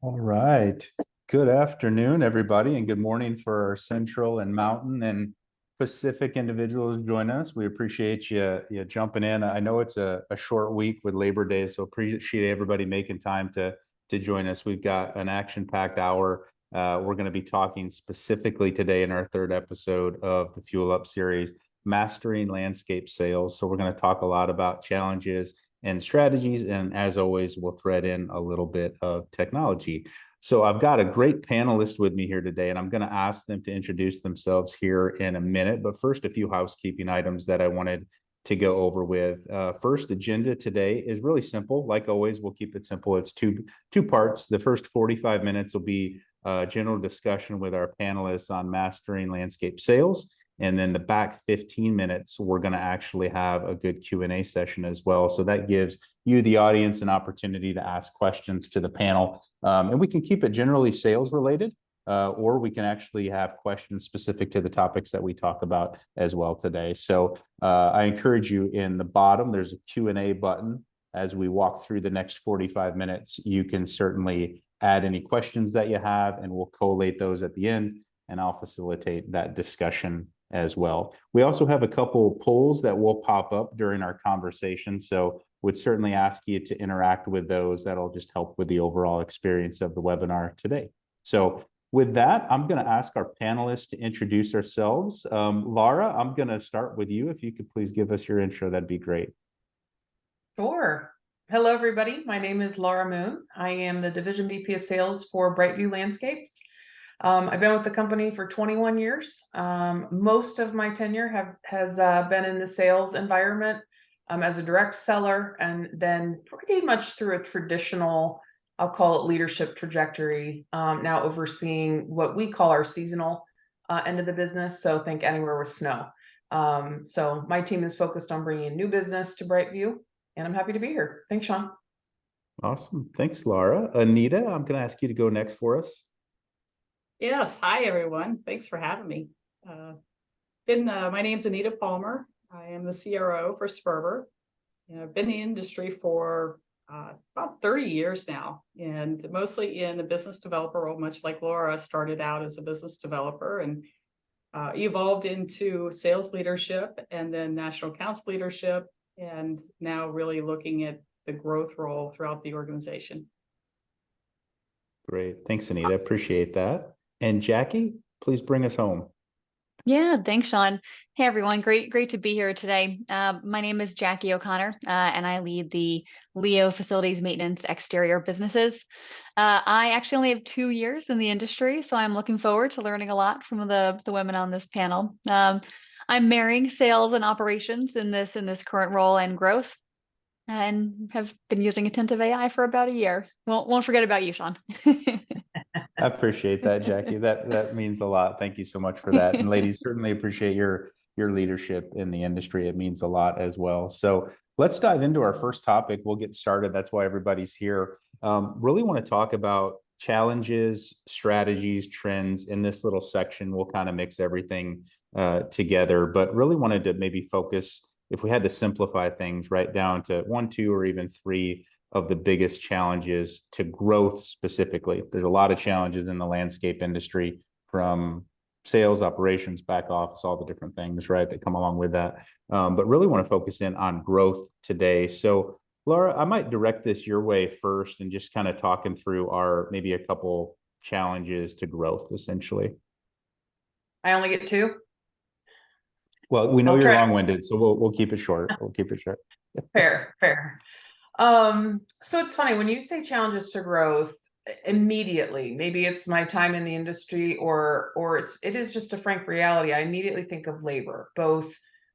All right. Good afternoon, everybody, and good morning for our Central and Mountain and Pacific individuals joining us. We appreciate you jumping in. I know it's a short week with Labor Day, so appreciate everybody making time to join us. We've got an action-packed hour. We're going to be talking specifically today in our third episode of the Fuel Up series, Mastering Landscape Sales. So we're going to talk a lot about challenges and strategies. And as always, we'll thread in a little bit of technology. So I've got a great panelist with me here today, and I'm going to ask them to introduce themselves here in a minute. But first, a few housekeeping items that I wanted to go over with. First, agenda today is really simple. Like always, we'll keep it simple. It's two parts. The first 45 minutes will be general discussion with our panelists on mastering landscape sales. And then the back 15 minutes, we're going to actually have a good Q&A session as well. So that gives you, the audience, an opportunity to ask questions to the panel. And we can keep it generally sales related, or we can actually have questions specific to the topics that we talk about as well today. So I encourage you, in the bottom, there's a Q&A button. As we walk through the next 45 minutes, you can certainly add any questions that you have, and we'll collate those at the end, and I'll facilitate that discussion as well. We also have a couple polls that will pop up during our conversation, so would certainly ask you to interact with those. That'll just help with the overall experience of the webinar today. So with that, I'm going to ask our panelists to introduce ourselves. Lara, I'm going to start with you. If you could please give us your intro, that'd be great. Sure. Hello, everybody. My name is Lara Moon. I am the Division VP of Sales for BrightView Landscapes. I've been with the company for 21 years. Most of my tenure has been in the sales environment as a direct seller, and then pretty much through a traditional, I'll call it, leadership trajectory, now overseeing what we call our seasonal end of the business. So think anywhere with snow. So my team is focused on bringing new business to BrightView, and I'm happy to be here. Thanks, Shawn. Awesome. Thanks, Lara. Anita, I'm going to ask you to go next for us. Yes. Hi, everyone. Thanks for having me. My name's Anita Palmer. I am the CRO for Sperber. I've been in the industry for about 30 years now, and mostly in the business developer role, much like Laura. Started out as a business developer and evolved into sales leadership and then national accounts leadership, and now really looking at the growth role throughout the organization. Great. Thanks, Anita. Appreciate that. And Jacquie, please bring us home. Yeah, thanks, Shawn. Hey, everyone. Great to be here today. My name is Jacquie O'Connor, and I lead the Leo Facilities Maintenance Exterior businesses. I actually only have 2 years in the industry, so I'm looking forward to learning a lot from the women on this panel. I'm marrying sales and operations in this current role and growth, and have been using Attentive.ai for about a year. Won't forget about you, Shawn. I appreciate that, Jacquie. That means a lot. Thank you so much for that. And ladies, certainly appreciate your leadership in the industry. It means a lot as well. So let's dive into our first topic. We'll get started. That's why everybody's here. Really want to talk about challenges, strategies, trends. In this little section, we'll kind of mix everything together, but really wanted to maybe focus, if we had to simplify things, right down to 1, 2, or even 3 of the biggest challenges to growth specifically. There's a lot of challenges in the landscape industry, from sales, operations, back office, all the different things, right, that come along with that. But really want to focus in on growth today. So Lara, I might direct this your way first, and just kind of talking through maybe a couple challenges to growth, essentially. I only get 2. Well, we know you're long-winded, so we'll keep it short. We'll keep it short. Fair. So it's funny when you say challenges to growth. Immediately, maybe it's my time in the industry, or it is just a frank reality. I immediately think of labor, both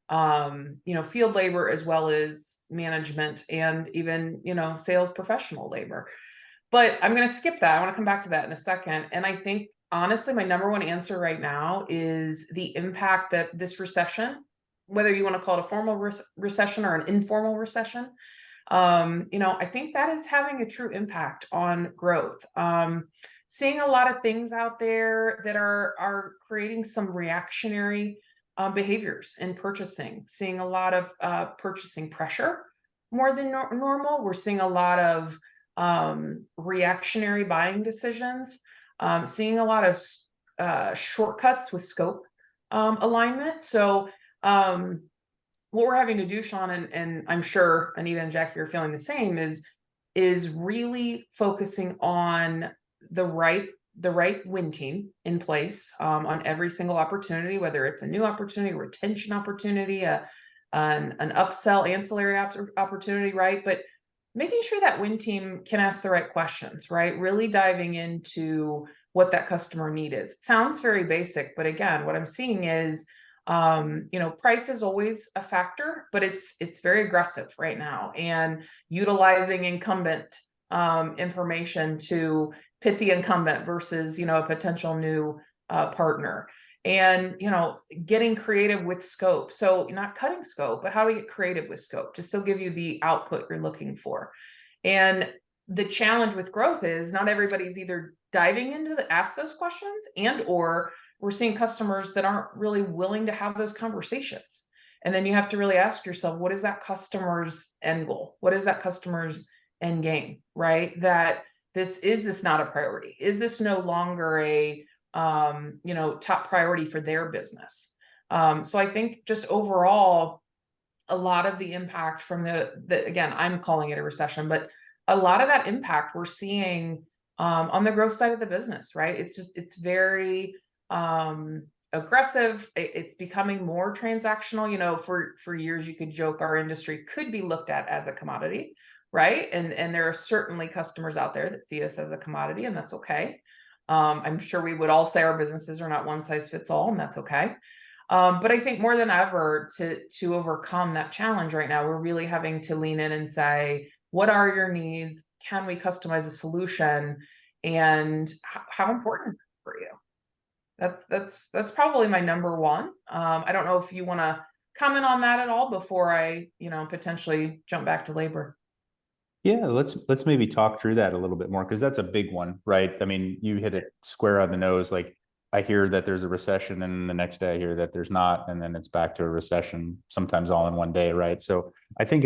field labor as well as management, and even sales professional labor. But I'm going to skip that. I want to come back to that in a second. And I think honestly, my number one answer right now is the impact that this recession, whether you want to call it a formal recession or an informal recession, I think that is having a true impact on growth. Seeing a lot of things out there that are creating some reactionary behaviors in purchasing. Seeing a lot of purchasing pressure more than normal. We're seeing a lot of reactionary buying decisions, seeing a lot of shortcuts with scope alignment. So what we're having to do, Shawn, and I'm sure Anita and Jacquie are feeling the same, is really focusing on the right win team in place on every single opportunity, whether it's a new opportunity, a retention opportunity, an upsell ancillary opportunity, right? But making sure that win team can ask the right questions, right? Really diving into what that customer need is. Sounds very basic, but again, what I'm seeing is, price is always a factor, but it's very aggressive right now, and utilizing incumbent information to pit the incumbent versus, a potential new partner, and, getting creative with scope. So not cutting scope, but how do we get creative with scope to still give you the output you're looking for? And the challenge with growth is not everybody's either diving into ask those questions, and or we're seeing customers that aren't really willing to have those conversations. And then you have to really ask yourself, what is that customer's end goal? What is that customer's end game, right? That this not a priority? Is this no longer a top priority for their business? So I think just overall, a lot of the impact from the again, I'm calling it a recession, but a lot of that impact we're seeing on the growth side of the business, right? It's very aggressive. It's becoming more transactional. For years you could joke our industry could be looked at as a commodity, right? And there are certainly customers out there that see us as a commodity, and that's okay. I'm sure we would all say our businesses are not one size fits all, and that's okay. But I think more than ever, to overcome that challenge right now, we're really having to lean in and say, what are your needs? Can we customize a solution? And how important for you? That's probably my number one. I don't know if you want to comment on that at all before I, potentially jump back to labor. Yeah, let's maybe talk through that a little bit more, because that's a big one, right? I mean, you hit it square on the nose. Like, I hear that there's a recession, and the next day I hear that there's not, and then it's back to a recession, sometimes all in one day, right? So I think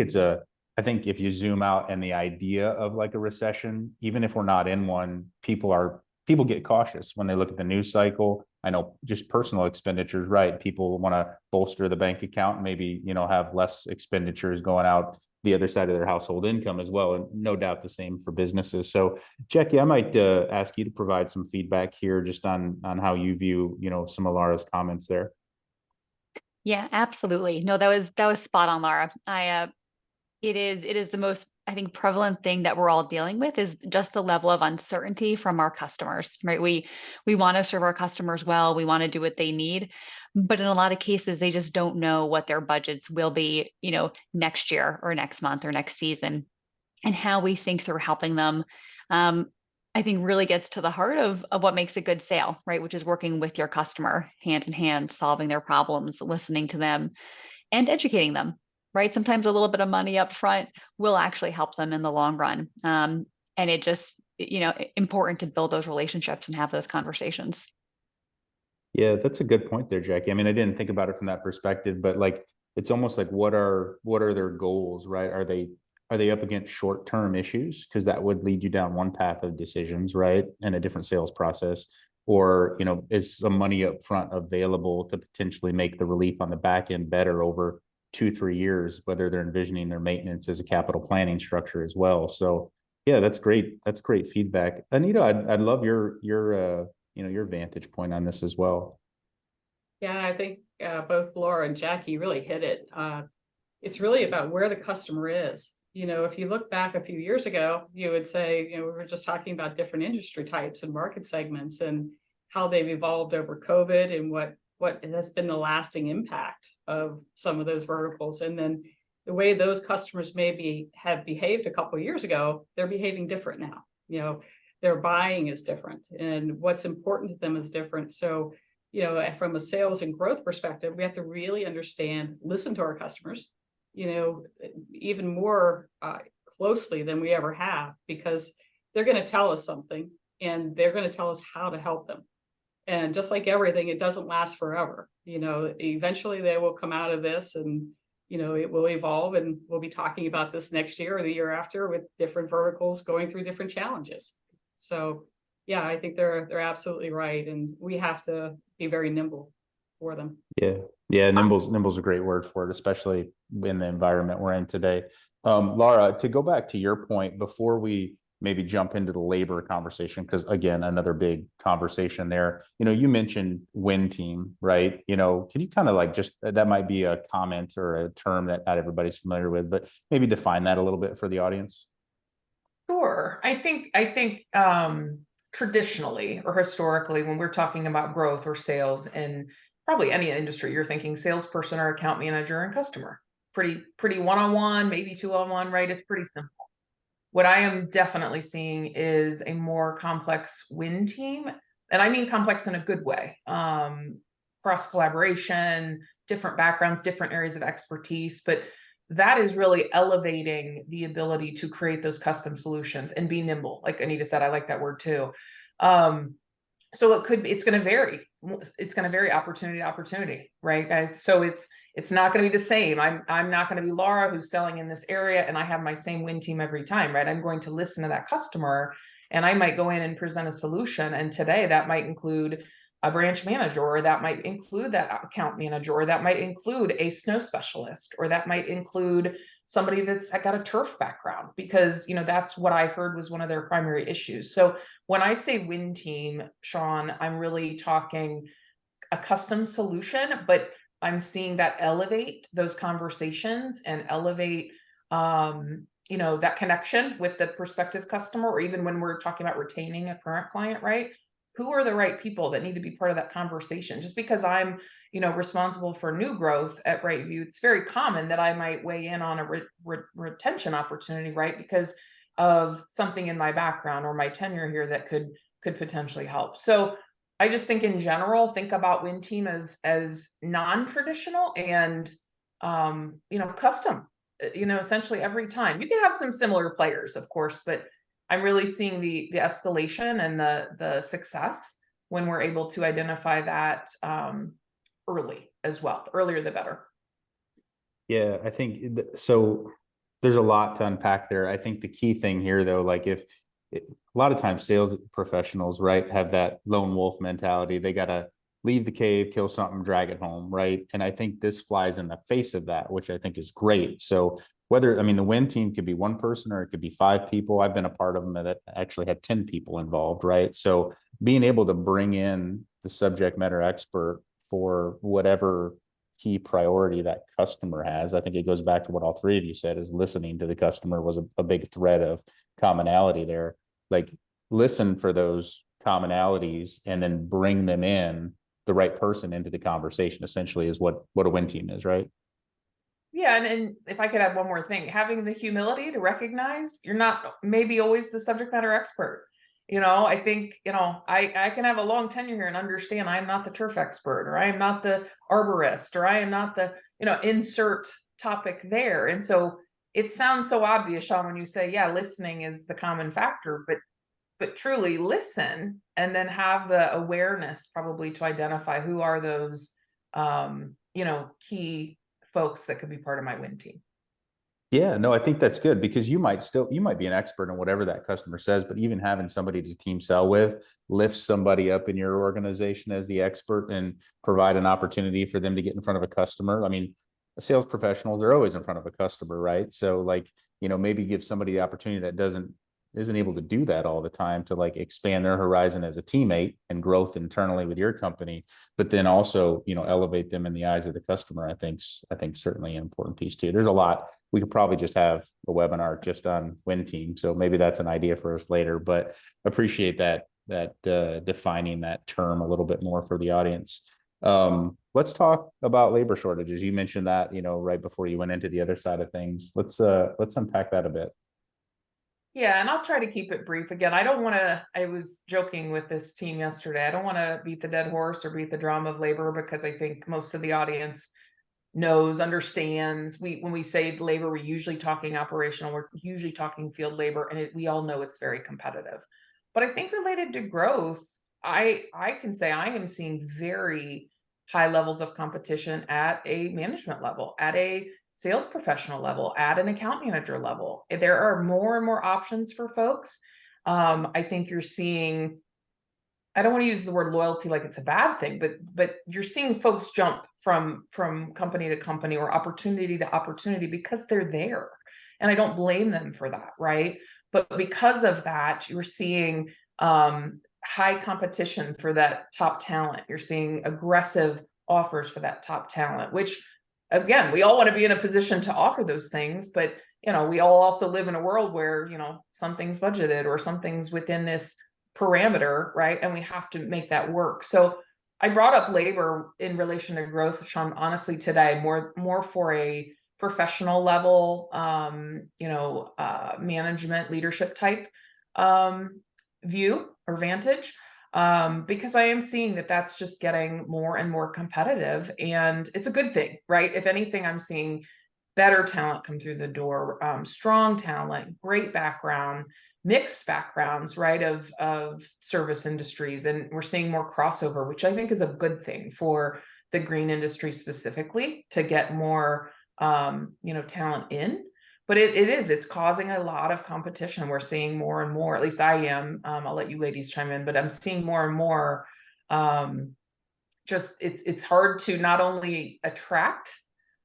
I think if you zoom out and the idea of like a recession, even if we're not in one, people get cautious when they look at the news cycle. I know just personal expenditures, right? People want to bolster the bank account, maybe, have less expenditures going out the other side of their household income as well. And no doubt the same for businesses. So Jacquie, I might ask you to provide some feedback here just on how you view, some of Lara's comments there. Yeah, absolutely. No, that was spot on, Lara. It is the most, I think, prevalent thing that we're all dealing with is just the level of uncertainty from our customers, right? We want to serve our customers well. We want to do what they need, but in a lot of cases, they just don't know what their budgets will be, next year or next month or next season, and how we think through helping them. I think really gets to the heart of what makes a good sale, right? Which is working with your customer hand in hand, solving their problems, listening to them, and educating them, right? Sometimes a little bit of money up front will actually help them in the long run. And it just, important to build those relationships and have those conversations. Yeah, that's a good point there, Jacquie. I mean, I didn't think about it from that perspective, but like, it's almost like what are their goals, right? Are they up against short-term issues? Because that would lead you down one path of decisions, right? And a different sales process. Or, is some money up front available to potentially make the relief on the back end better over 2-3 years, whether they're envisioning their maintenance as a capital planning structure as well. So yeah, that's great. That's great feedback. Anita, I'd love your vantage point on this as well. Yeah, I think both Laura and Jacquie really hit it. It's really about where the customer is. If you look back a few years ago, you would say, we were just talking about different industry types and market segments and how they've evolved over COVID and what has been the lasting impact of some of those verticals. And then the way those customers have behaved a couple of years ago, they're behaving different now. Their buying is different and what's important to them is different. So, from a sales and growth perspective, we have to really listen to our customers, even more closely than we ever have, because they're going to tell us something and they're going to tell us how to help them. And just like everything, it doesn't last forever. Eventually they will come out of this and, it will evolve, and we'll be talking about this next year or the year after with different verticals going through different challenges. So yeah, I think they're absolutely right, and we have to be very nimble for them. Yeah, nimble's a great word for it, especially in the environment we're in today. Lara, to go back to your point before we maybe jump into the labor conversation, because again, another big conversation there. You mentioned win team, right? Can you kind of like just, that might be a comment or a term that not everybody's familiar with, but maybe define that a little bit for the audience. Sure. I think traditionally or historically, when we're talking about growth or sales in probably any industry, you're thinking salesperson or account manager and customer. Pretty one-on-one, maybe two-on-one, right? It's pretty simple. What I am definitely seeing is a more complex win team. And I mean complex in a good way. Cross collaboration, different backgrounds, different areas of expertise, but that is really elevating the ability to create those custom solutions and be nimble. Like Anita said, I like that word too. So it's going to vary. It's going to vary opportunity to opportunity, right, guys? So it's not going to be the same. I'm not going to be Lara who's selling in this area and I have my same win team every time, right? I'm going to listen to that customer and I might go in and present a solution. And today that might include a branch manager, or that might include that account manager, or that might include a snow specialist, or that might include somebody that's got a turf background, because that's what I heard was one of their primary issues. So when I say win team, Shawn, I'm really talking a custom solution, but I'm seeing that elevate those conversations and elevate that connection with the prospective customer, or even when we're talking about retaining a current client, right? Who are the right people that need to be part of that conversation? Just because I'm, responsible for new growth at BrightView, it's very common that I might weigh in on a retention opportunity, right? Because of something in my background or my tenure here that could potentially help. So I just think in general, think about win team as non-traditional and, custom, essentially every time. You can have some similar players, of course, but I'm really seeing the escalation and the success when we're able to identify that early as well. The earlier, the better. Yeah, I think so. There's a lot to unpack there. I think the key thing here, though, like a lot of times sales professionals, right, have that lone wolf mentality. They got to leave the cave, kill something, drag it home, right? And I think this flies in the face of that, which I think is great. So the win team could be one person or it could be 5 people. I've been a part of them that actually had 10 people involved, right? So being able to bring in the subject matter expert for whatever key priority that customer has. I think it goes back to what all 3 of you said, is listening to the customer was a big thread of commonality there. Like, listen for those commonalities and then bring them in, the right person into the conversation, essentially, is what a win team is, right? Yeah, and if I could add one more thing, having the humility to recognize you're not maybe always the subject matter expert. I think, I can have a long tenure here and understand I'm not the turf expert, or I am not the arborist, or I am not the, insert topic there. And so it sounds so obvious, Shawn, when you say, yeah, listening is the common factor, but truly listen and then have the awareness probably to identify who are those, key folks that could be part of my win team. Yeah, no, I think that's good, because you might be an expert in whatever that customer says, but even having somebody to team sell with lifts somebody up in your organization as the expert and provide an opportunity for them to get in front of a customer. I mean, sales professionals are always in front of a customer, right? So maybe give somebody the opportunity that isn't able to do that all the time, to like expand their horizon as a teammate and growth internally with your company, but then also, elevate them in the eyes of the customer. I think certainly an important piece too. There's a lot. We could probably just have a webinar just on win team. So maybe that's an idea for us later, but appreciate that defining that term a little bit more for the audience. Let's talk about labor shortages. You mentioned that, right before you went into the other side of things. Let's unpack that a bit. Yeah, and I'll try to keep it brief. Again, I was joking with this team yesterday. I don't want to beat the dead horse or beat the drum of labor, because I think most of the audience understands. When we say labor, we're usually talking operational, we're usually talking field labor, and we all know it's very competitive. But I think related to growth, I can say I am seeing very high levels of competition at a management level, at a sales professional level, at an account manager level. There are more and more options for folks. I think you're seeing, I don't want to use the word loyalty like it's a bad thing, but you're seeing folks jump from company to company or opportunity to opportunity because they're there. And I don't blame them for that, right? But because of that, you're seeing high competition for that top talent. You're seeing aggressive offers for that top talent, which again, we all want to be in a position to offer those things, but we all also live in a world where, something's budgeted or something's within this parameter, right? And we have to make that work. So I brought up labor in relation to growth, Shawn, honestly today, more for a professional level, management leadership type view or vantage, because I am seeing that that's just getting more and more competitive, and it's a good thing, right? If anything, I'm seeing better talent come through the door, strong talent, great background, mixed backgrounds, right, of service industries, and we're seeing more crossover, which I think is a good thing for the green industry specifically, to get more talent in. But it's causing a lot of competition. We're seeing more and more, at least I am, I'll let you ladies chime in, but I'm seeing more and more, just it's hard to not only attract,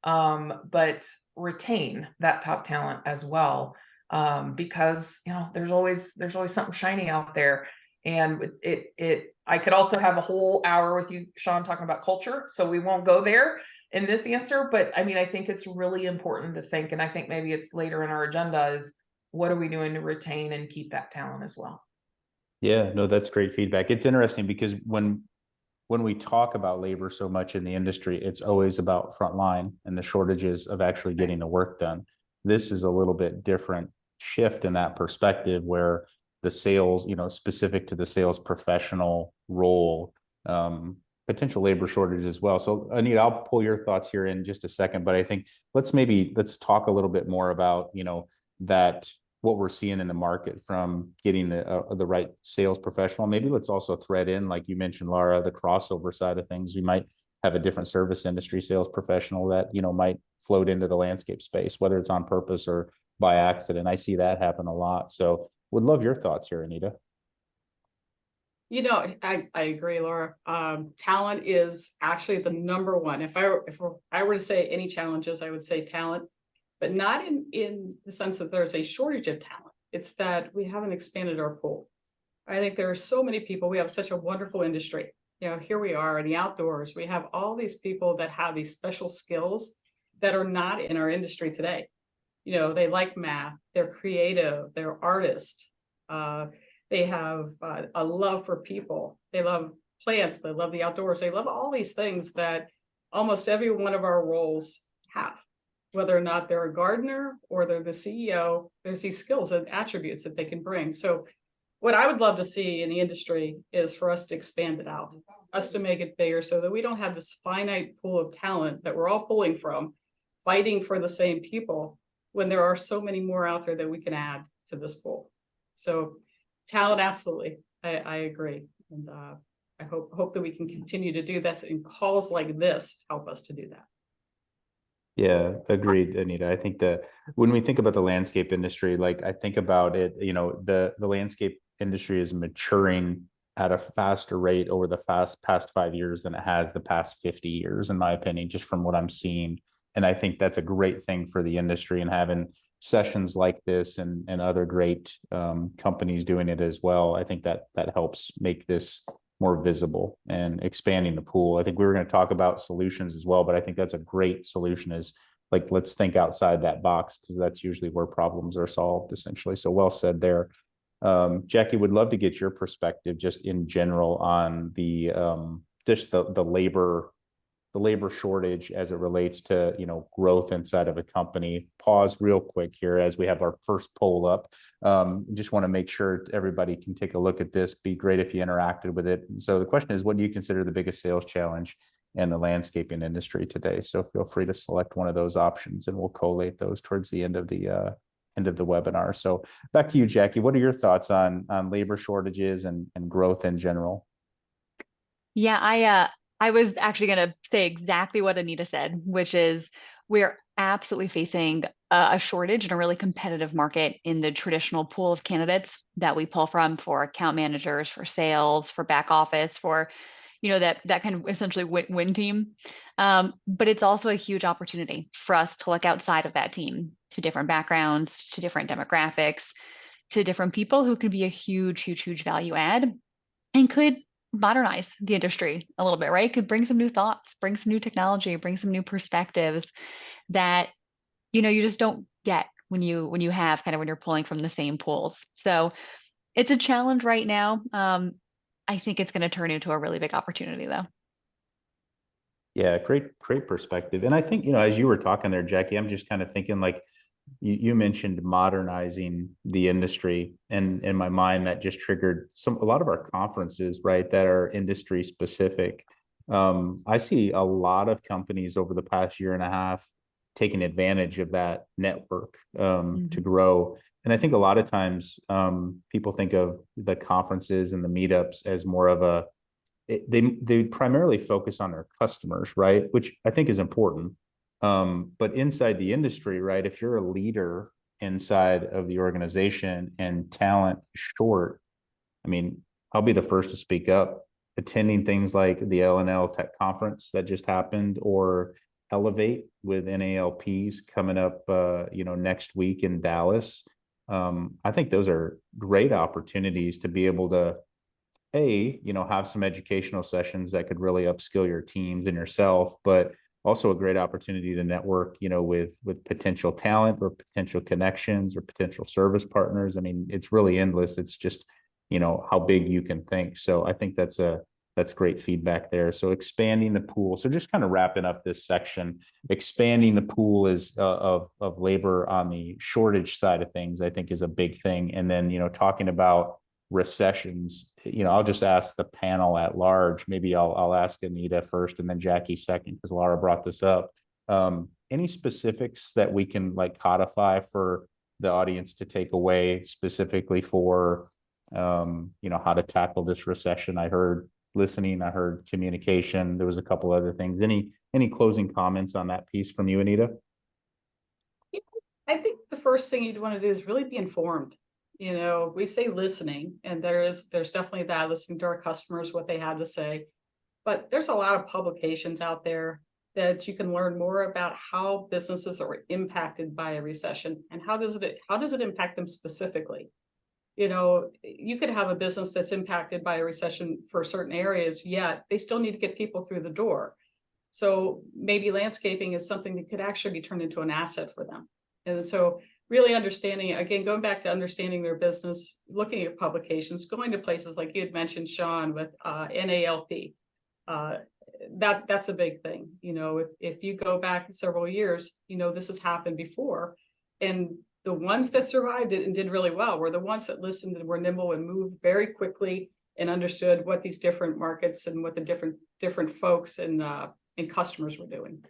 but retain that top talent as well, because there's always something shiny out there. And I could also have a whole hour with you, Shawn, talking about culture, so we won't go there in this answer, but I mean, I think it's really important to think, and I think maybe it's later in our agenda, is what are we doing to retain and keep that talent as well? Yeah, no, that's great feedback. It's interesting because when we talk about labor so much in the industry, it's always about frontline and the shortages of actually getting the work done. This is a little bit different shift in that perspective, where the sales, specific to the sales professional role, potential labor shortage as well. So Anita, I'll pull your thoughts here in just a second, but I think let's talk a little bit more about, that what we're seeing in the market from getting the right sales professional. Maybe let's also thread in, like you mentioned, Lara, the crossover side of things. We might have a different service industry sales professional that, might float into the landscape space, whether it's on purpose or by accident. I see that happen a lot. So would love your thoughts here, Anita. I agree, Laura. Talent is actually the number one. If I were to say any challenges, I would say talent, but not in the sense that there's a shortage of talent. It's that we haven't expanded our pool. I think there are so many people. We have such a wonderful industry. Here we are in the outdoors. We have all these people that have these special skills that are not in our industry today. They like math, they're creative, they're artists. They have a love for people. They love plants. They love the outdoors. They love all these things that almost every one of our roles have. Whether or not they're a gardener or they're the CEO, there's these skills and attributes that they can bring. So what I would love to see in the industry is for us to expand it out, us to make it bigger, so that we don't have this finite pool of talent that we're all pulling from, fighting for the same people, when there are so many more out there that we can add to this pool. So talent, absolutely. I agree. And I hope that we can continue to do this, and calls like this help us to do that. Yeah, agreed, Anita. I think that when we think about the landscape industry, like I think about it, the landscape industry is maturing at a faster rate over the past 5 years than it has the past 50 years, in my opinion, just from what I'm seeing. And I think that's a great thing for the industry, and having sessions like this and other great companies doing it as well. I think that helps make this more visible and expanding the pool. I think we were going to talk about solutions as well, but I think that's a great solution, is like, let's think outside that box, because that's usually where problems are solved, essentially. So well said there. Jacquie, would love to get your perspective just in general on the labor shortage as it relates to, growth inside of a company. Pause real quick here as we have our first poll up. Just want to make sure everybody can take a look at this. Be great if you interacted with it. So the question is, what do you consider the biggest sales challenge in the landscaping industry today? So feel free to select one of those options, and we'll collate those towards the end of the webinar. So back to you, Jacquie. What are your thoughts on labor shortages and growth in general? Yeah, I was actually going to say exactly what Anita said, which is we're absolutely facing a shortage and a really competitive market in the traditional pool of candidates that we pull from for account managers, for sales, for back office, for that kind of essentially win team. But it's also a huge opportunity for us to look outside of that team to different backgrounds, to different demographics, to different people who could be a huge value add and could modernize the industry a little bit, right? Could bring some new thoughts, bring some new technology, bring some new perspectives that you just don't get when you have kind of when you're pulling from the same pools. So it's a challenge right now. I think it's going to turn into a really big opportunity though. Yeah, great perspective. And I think, as you were talking there, Jacquie, I'm just kind of thinking like you mentioned modernizing the industry, and in my mind that just triggered a lot of our conferences, right, that are industry specific. I see a lot of companies over the past year and a half taking advantage of that network to grow. And I think a lot of times people think of the conferences and the meetups as more of they primarily focus on their customers, right? Which I think is important. But inside the industry, right, if you're a leader inside of the organization and talent is short, I mean, I'll be the first to speak up. Attending things like the LNL Tech Conference that just happened, or Elevate with NALPs coming up, next week in Dallas. I think those are great opportunities to be able to, have some educational sessions that could really upskill your teams and yourself, but also a great opportunity to network, with potential talent or potential connections or potential service partners. I mean, it's really endless. It's just, how big you can think. So I think that's great feedback there. So expanding the pool. So just kind of wrapping up this section, expanding the pool of labor on the shortage side of things, I think is a big thing. And then, talking about recessions, I'll just ask the panel at large. Maybe I'll ask Anita first and then Jacquie second, because Lara brought this up. Any specifics that we can codify for the audience to take away specifically for, how to tackle this recession? I heard listening, I heard communication. There was a couple other things. Any closing comments on that piece from you, Anita? I think the first thing you'd want to do is really be informed. We say listening, and there's definitely that, listening to our customers, what they have to say. But there's a lot of publications out there that you can learn more about how businesses are impacted by a recession and how does it impact them specifically. You could have a business that's impacted by a recession for certain areas, yet they still need to get people through the door. So maybe landscaping is something that could actually be turned into an asset for them. And so really understanding, again, going back to understanding their business, looking at publications, going to places like you had mentioned, Shawn, with NALP. That's a big thing. If you go back several years, this has happened before. And the ones that survived it and did really well were the ones that listened and were nimble and moved very quickly and understood what these different markets and what the different folks and customers were doing.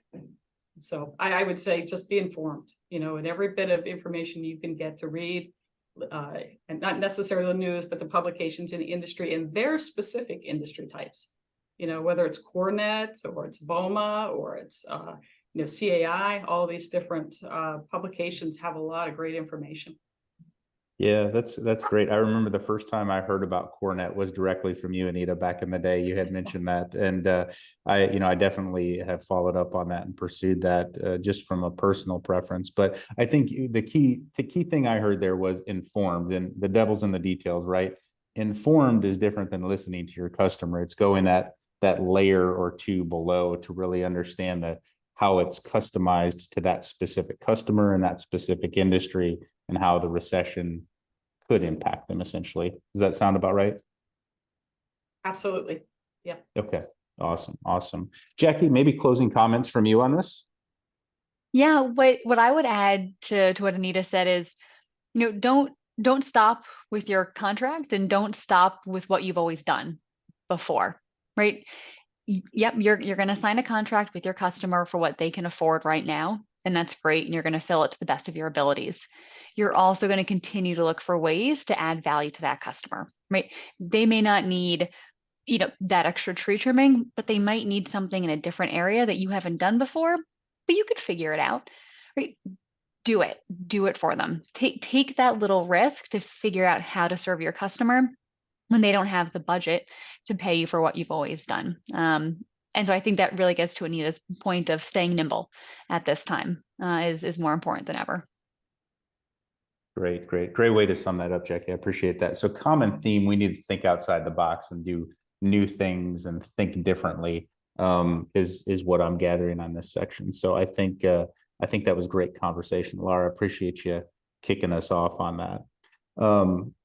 So I would say just be informed, and every bit of information you can get to read, and not necessarily the news, but the publications in the industry and their specific industry types, whether it's CoreNet or it's BOMA or it's, CAI, all these different publications have a lot of great information. Yeah, that's great. I remember the first time I heard about CoreNet was directly from you, Anita, back in the day. You had mentioned that, and I definitely have followed up on that and pursued that just from a personal preference. But I think the key thing I heard there was informed, and the devil's in the details, right? Informed is different than listening to your customer. It's going that layer or two below to really understand how it's customized to that specific customer and that specific industry, and how the recession could impact them, essentially. Does that sound about right? Absolutely. Yeah. Okay. Awesome. Jacquie, maybe closing comments from you on this? Yeah, what I would add to what Anita said is, don't stop with your contract and don't stop with what you've always done before, right? Yep, you're going to sign a contract with your customer for what they can afford right now, and that's great, and you're going to fill it to the best of your abilities. You're also going to continue to look for ways to add value to that customer, right? They may not need, that extra tree trimming, but they might need something in a different area that you haven't done before, but you could figure it out. right? Do it for them. Take that little risk to figure out how to serve your customer when they don't have the budget to pay you for what you've always done. And so I think that really gets to Anita's point of staying nimble at this time is more important than ever. Great way to sum that up, Jackie. I appreciate that. So common theme, we need to think outside the box and do new things and think differently, is what I'm gathering on this section. So I think that was great conversation. Lara, appreciate you kicking us off on that.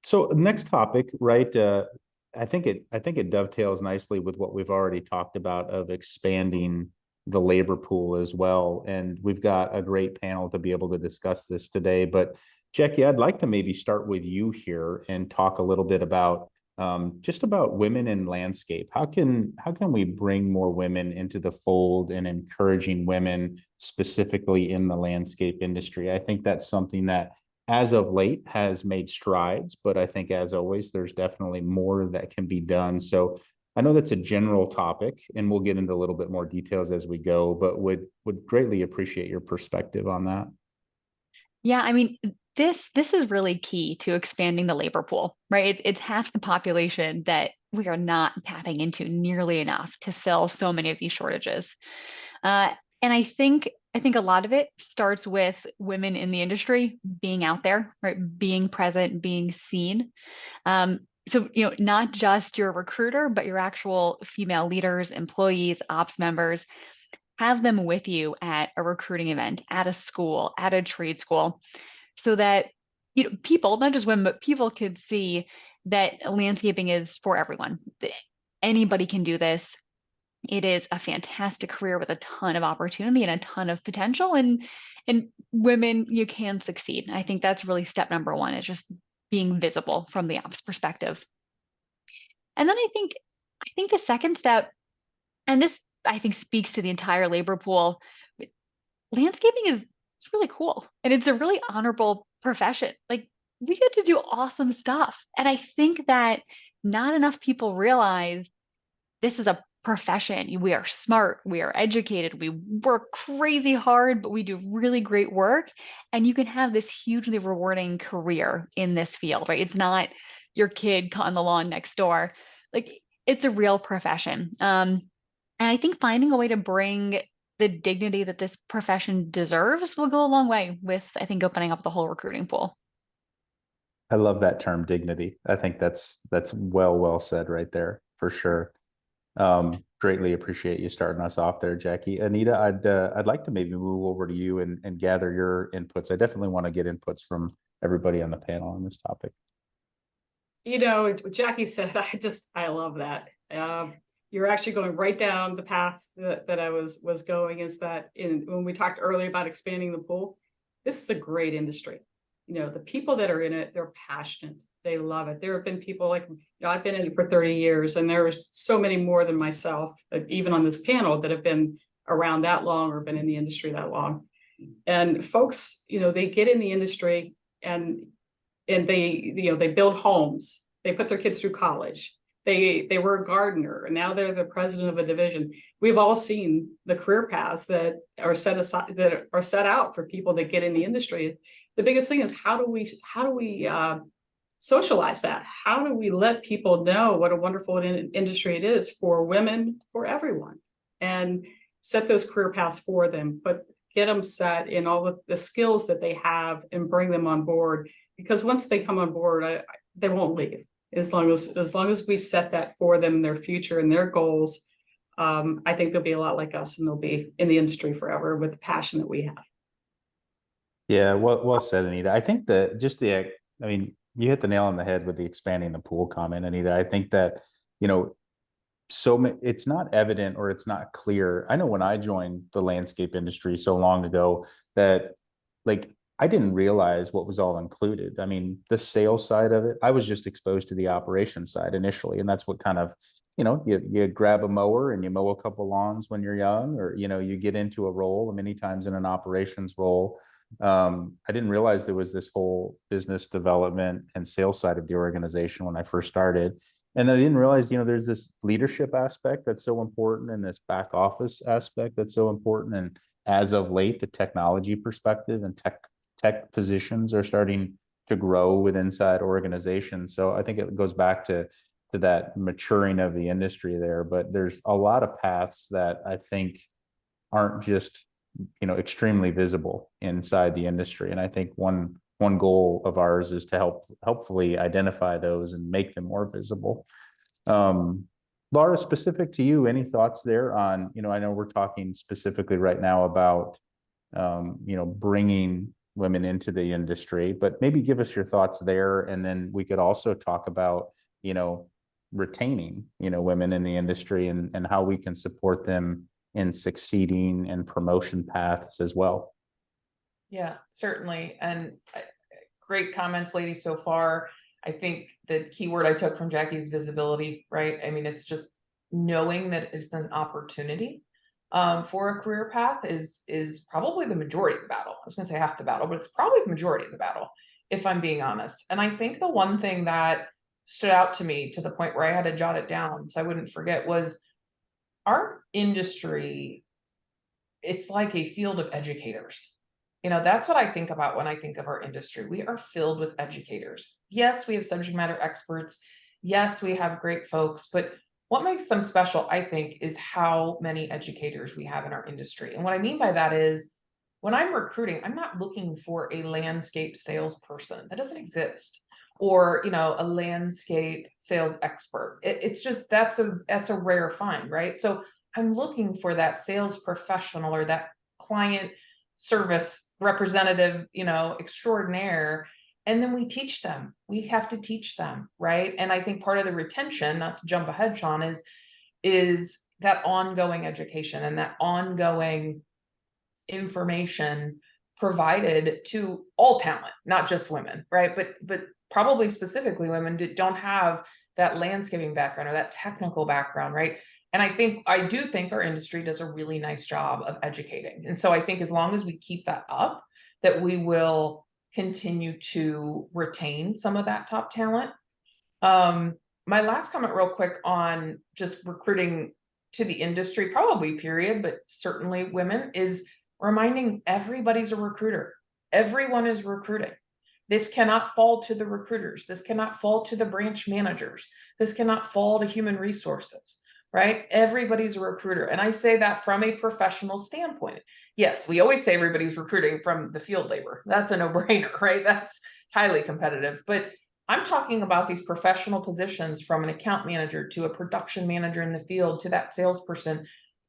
So next topic, right? I think it dovetails nicely with what we've already talked about of expanding the labor pool as well. And we've got a great panel to be able to discuss this today. But Jacquie, I'd like to maybe start with you here and talk a little bit about just about women in landscape. How can we bring more women into the fold and encouraging women specifically in the landscape industry? I think that's something that as of late has made strides, but I think as always, there's definitely more that can be done. So I know that's a general topic and we'll get into a little bit more details as we go, but would greatly appreciate your perspective on that. Yeah, I mean, this is really key to expanding the labor pool, right? It's half the population that we are not tapping into nearly enough to fill so many of these shortages. And I think a lot of it starts with women in the industry being out there, right? Being present, being seen. So, not just your recruiter, but your actual female leaders, employees, ops members, have them with you at a recruiting event, at a school, at a trade school, so that people, not just women, but people could see that landscaping is for everyone. Anybody can do this. It is a fantastic career with a ton of opportunity and a ton of potential, and women, you can succeed. I think that's really step number one, is just being visible from the ops perspective. And then I think the second step, and this I think speaks to the entire labor pool, landscaping it's really cool and it's a really honorable profession. Like, we get to do awesome stuff. And I think that not enough people realize this is a profession. We are smart, we are educated, we work crazy hard, but we do really great work. And you can have this hugely rewarding career in this field, right? It's not your kid cutting the lawn next door. Like, it's a real profession. And I think finding a way to bring the dignity that this profession deserves will go a long way with, I think, opening up the whole recruiting pool. I love that term, dignity. I think that's well said right there for sure. Greatly appreciate you starting us off there, Jacquie. Anita, I'd like to maybe move over to you and gather your inputs. I definitely want to get inputs from everybody on the panel on this topic. Jacquie said, I love that. You're actually going right down the path that I was going, is that when we talked earlier about expanding the pool, this is a great industry. The people that are in it, they're passionate. They love it. There have been people like, I've been in it for 30 years, and there's so many more than myself, even on this panel, that have been around that long or been in the industry that long. And folks, they get in the industry and they build homes. They put their kids through college. They were a gardener, and now they're the president of a division. We've all seen the career paths that are set out for people that get in the industry. The biggest thing is, how do we socialize that? How do we let people know what a wonderful industry it is for women, for everyone, and set those career paths for them, but get them set in all of the skills that they have and bring them on board. Because once they come on board, they won't leave. As long as we set that for them, their future and their goals, I think they'll be a lot like us, and they'll be in the industry forever with the passion that we have. Yeah, well said, Anita. I think you hit the nail on the head with the expanding the pool comment, Anita. I think that, it's not evident, or it's not clear. I know when I joined the landscape industry so long ago that, like, I didn't realize what was all included. I mean, the sales side of it, I was just exposed to the operations side initially. And that's what kind of, you grab a mower and you mow a couple lawns when you're young, or, you get into a role, many times in an operations role. I didn't realize there was this whole business development and sales side of the organization when I first started. And I didn't realize, there's this leadership aspect that's so important, and this back office aspect that's so important. as of late, the technology perspective and tech positions are starting to grow with inside organizations. So I think it goes back to that maturing of the industry there. But there's a lot of paths that I think aren't just, you know, extremely visible inside the industry. And I think one goal of ours is to helpfully identify those and make them more visible. Lara, specific to you, any thoughts there on, you know, I know we're talking specifically right now about, you know, bringing women into the industry, but maybe give us your thoughts there. And then we could also talk about, you know, retaining, you know, women in the industry and how we can support them in succeeding and promotion paths as well. Yeah, certainly. And great comments, ladies, so far. I think the key word I took from Jackie is visibility, right? I mean, it's just knowing that it's an opportunity for a career path is probably the majority of the battle. I was going to say half the battle, but it's probably the majority of the battle, if I'm being honest. And I think the one thing that stood out to me to the point where I had to jot it down so I wouldn't forget was our industry. It's like a field of educators. You know, that's what I think about when I think of our industry. We are filled with educators. Yes, we have subject matter experts. Yes, we have great folks, but what makes them special, I think, is how many educators we have in our industry. And what I mean by that is when I'm recruiting, I'm not looking for a landscape salesperson. That doesn't exist. Or, you know, a landscape sales expert. It's just that's a rare find, right? So I'm looking for that sales professional or that client service representative, you know, extraordinaire. And then we teach them. We have to teach them, right? And I think part of the retention, not to jump ahead, Shawn, is that ongoing education and that ongoing information provided to all talent, not just women, right? But probably specifically women don't have that landscaping background or that technical background, right? And I do think our industry does a really nice job of educating. And so I think as long as we keep that up, that we will continue to retain some of that top talent. My last comment real quick on just recruiting to the industry, probably period, but certainly women, is reminding everybody's a recruiter. Everyone is recruiting. This cannot fall to the recruiters. This cannot fall to the branch managers. This cannot fall to human resources, right? Everybody's a recruiter. And I say that from a professional standpoint. Yes, we always say everybody's recruiting from the field labor. That's a no-brainer, right? That's highly competitive. But I'm talking about these professional positions from an account manager to a production manager in the field to that salesperson.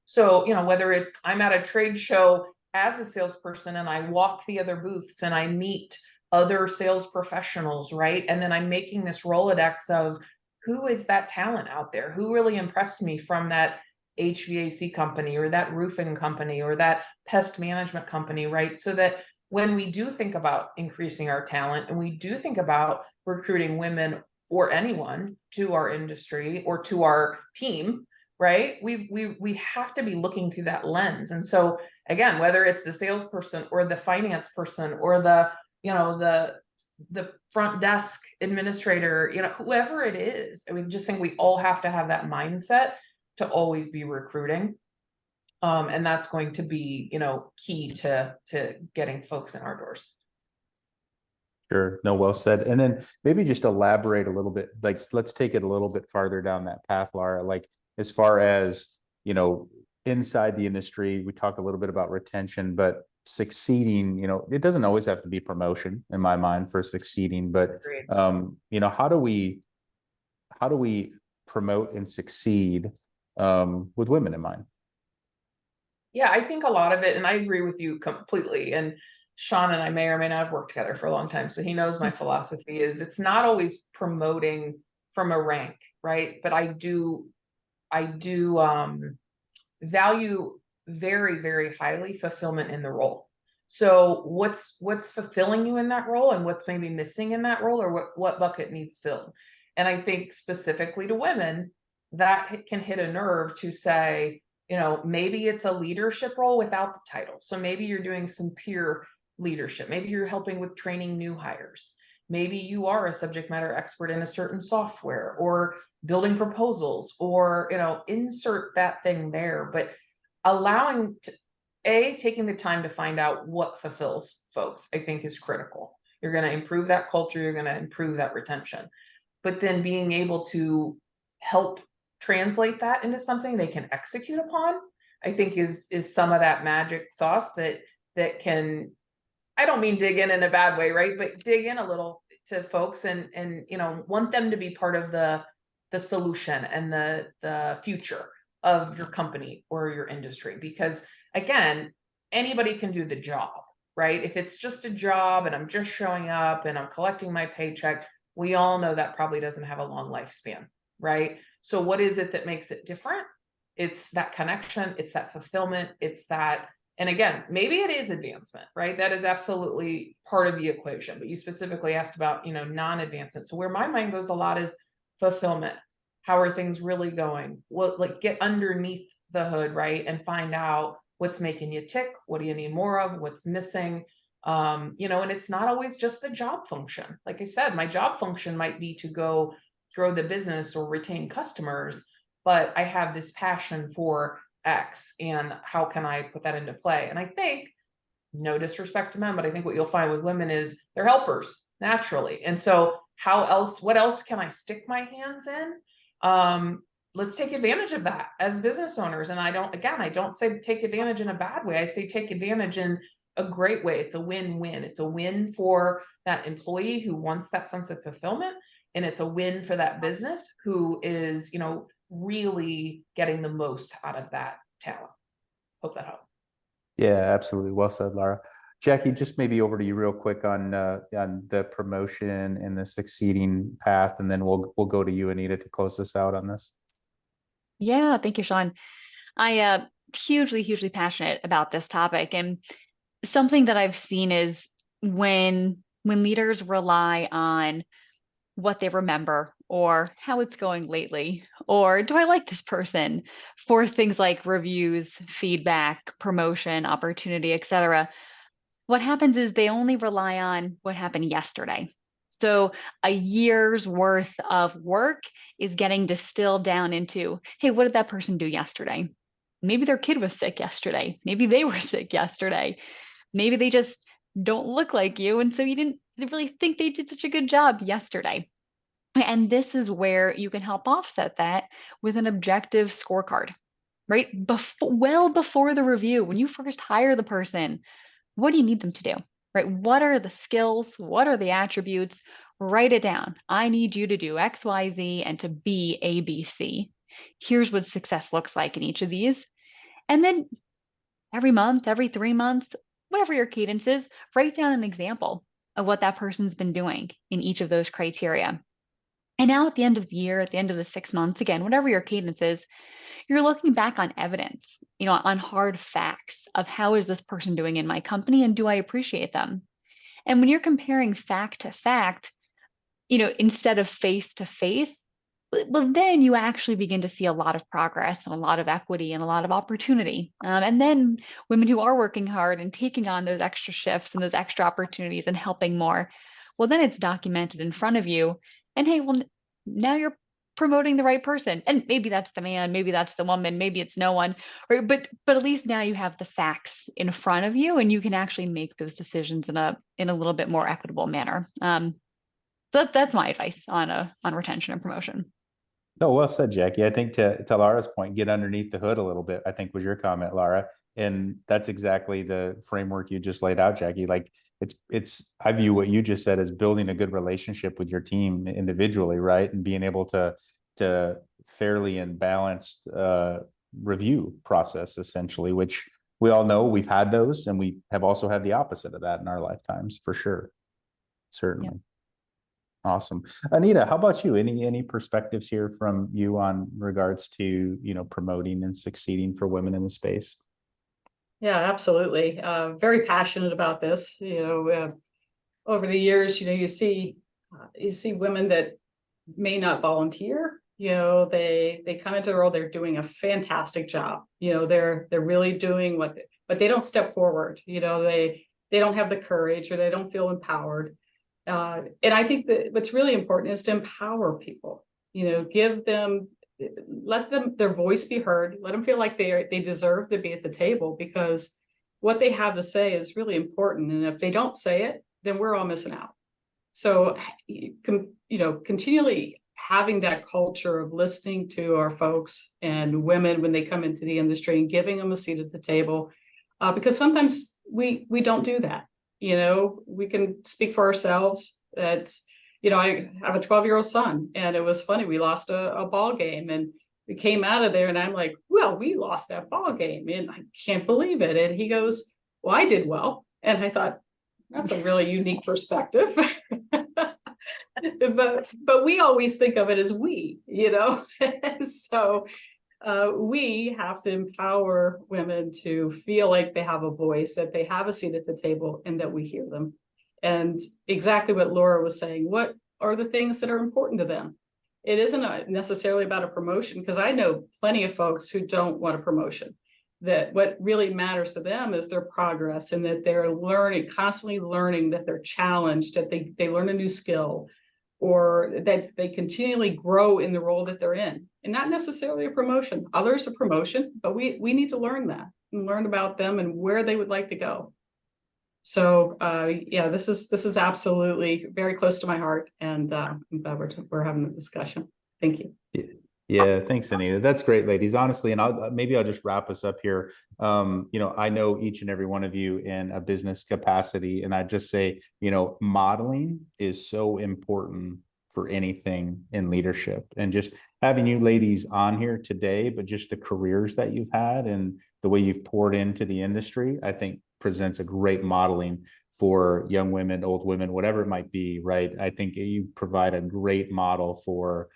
So, you know, whether it's I'm at a trade show as a salesperson and I walk the other booths and I meet other sales professionals, right? And then I'm making this Rolodex of who is that talent out there? Who really impressed me from that HVAC company or that roofing company or that pest management company, right? So that when we do think about increasing our talent and we do think about recruiting women or anyone to our industry or to our team, right? We have to be looking through that lens. And so again, whether it's the salesperson or the finance person or the, you know, the front desk administrator, you know, whoever it is, I just think we all have to have that mindset to always be recruiting. And that's going to be, you know, key to getting folks in our doors. Sure. No, well said. And then maybe just elaborate a little bit, like, let's take it a little bit farther down that path, Lara, like as far as, you know, inside the industry, we talk a little bit about retention, but succeeding, you know, it doesn't always have to be promotion in my mind for succeeding, but, you know, how do we promote and succeed with women in mind? Yeah, I think a lot of it, and I agree with you completely. And Shawn and I may or may not have worked together for a long time, so he knows my philosophy is it's not always promoting from a rank, right? But I do value very, very highly fulfillment in the role. So what's fulfilling you in that role and what's maybe missing in that role, or what bucket needs filled? And I think specifically to women, that can hit a nerve to say, you know, maybe it's a leadership role without the title. So maybe you're doing some peer leadership. Maybe you're helping with training new hires. Maybe you are a subject matter expert in a certain software or building proposals, or, you know, insert that thing there. But allowing taking the time to find out what fulfills folks, I think is critical. You're going to improve that culture. You're going to improve that retention. But then being able to help translate that into something they can execute upon, I think is some of that magic sauce that can, I don't mean dig in a bad way, right? But dig in a little to folks and want them to be part of the solution and the future of your company or your industry. Because again, anybody can do the job, right? If it's just a job and I'm just showing up and I'm collecting my paycheck, we all know that probably doesn't have a long lifespan, right? So what is it that makes it different? It's that connection, it's that fulfillment, it's that, and again, maybe it is advancement, right? That is absolutely part of the equation, but you specifically asked about, non-advancement. So where my mind goes a lot is fulfillment. How are things really going? Well, like get underneath the hood, right? And find out what's making you tick. What do you need more of? What's missing? And it's not always just the job function. Like I said, my job function might be to go grow the business or retain customers, but I have this passion for X and how can I put that into play? And I think, no disrespect to men, but I think what you'll find with women is they're helpers naturally. And so what else can I stick my hands in? Let's take advantage of that as business owners. And I don't say take advantage in a bad way. I say take advantage in a great way. It's a win-win. It's a win for that employee who wants that sense of fulfillment. And it's a win for that business who is, really getting the most out of that talent. Hope that helped. Yeah, absolutely. Well said, Lara. Jacquie, just maybe over to you real quick on the promotion and the succeeding path, and then we'll go to you, Anita, to close this out on this. Yeah, thank you, Shawn. I hugely passionate about this topic, and something that I've seen is when leaders rely on what they remember or how it's going lately, or do I like this person, for things like reviews, feedback, promotion, opportunity, etc. What happens is they only rely on what happened yesterday. So a year's worth of work is getting distilled down into, hey, what did that person do yesterday? Maybe their kid was sick yesterday. Maybe they were sick yesterday. Maybe they just don't look like you. And so you didn't really think they did such a good job yesterday. And this is where you can help offset that with an objective scorecard, right? Well before the review, when you first hire the person, what do you need them to do, right? What are the skills? What are the attributes? Write it down. I need you to do X, Y, Z, and to be A, B, C. Here's what success looks like in each of these. And then every month, every 3 months, whatever your cadence is, write down an example of what that person's been doing in each of those criteria. And now at the end of the year, at the end of the 6 months, again, whatever your cadence is, you're looking back on evidence, on hard facts of how is this person doing in my company and do I appreciate them? And when you're comparing fact to fact, instead of face to face, well, then you actually begin to see a lot of progress and a lot of equity and a lot of opportunity. And then women who are working hard and taking on those extra shifts and those extra opportunities and helping more, well, then it's documented in front of you. And hey, well, now you're promoting the right person. And maybe that's the man, maybe that's the woman, maybe it's no one. Right? But at least now you have the facts in front of you and you can actually make those decisions in a little bit more equitable manner. So that's my advice on retention and promotion. No, well said, Jacquie. I think to Lara's point, get underneath the hood a little bit, I think was your comment, Lara. And that's exactly the framework you just laid out, Jacquie. Like I view what you just said as building a good relationship with your team individually, right? And being able to fairly and balanced review process, essentially, which we all know we've had those, and we have also had the opposite of that in our lifetimes, for sure. Certainly. Yeah. Awesome. Anita, how about you? Any perspectives here from you on regards to, promoting and succeeding for women in the space? Yeah, absolutely. Very passionate about this. Over the years, you see women that may not volunteer. They come into the role, they're doing a fantastic job. They're really doing but they don't step forward. They don't have the courage, or they don't feel empowered. And I think that what's really important is to empower people, let them, their voice be heard, let them feel like they deserve to be at the table, because what they have to say is really important. And if they don't say it, then we're all missing out. So, continually having that culture of listening to our folks and women when they come into the industry and giving them a seat at the table, because sometimes we don't do that. We can speak for ourselves that, I have a 12-year-old son, and it was funny. We lost a ball game, and we came out of there, and I'm like, well, we lost that ball game, and I can't believe it. And he goes, well, I did well. And I thought, that's a really unique perspective. but we always think of it as we, so we have to empower women to feel like they have a voice, that they have a seat at the table, and that we hear them. And exactly what Laura was saying, what are the things that are important to them? It isn't necessarily about a promotion, because I know plenty of folks who don't want a promotion, that what really matters to them is their progress, and that they're constantly learning, that they're challenged, that they learn a new skill, or that they continually grow in the role that they're in. And not necessarily a promotion. Others a promotion, but we need to learn that and learn about them and where they would like to go. So this is absolutely very close to my heart, and I'm glad we're having a discussion. Thank you. Yeah, thanks, Anita. That's great, ladies. Honestly, and I'll just wrap us up here. I know each and every one of you in a business capacity, and I just say, modeling is so important for anything in leadership. And just having you ladies on here today, but just the careers that you've had and the way you've poured into the industry, I think presents a great modeling for young women, old women, whatever it might be, right? I think you provide a great model for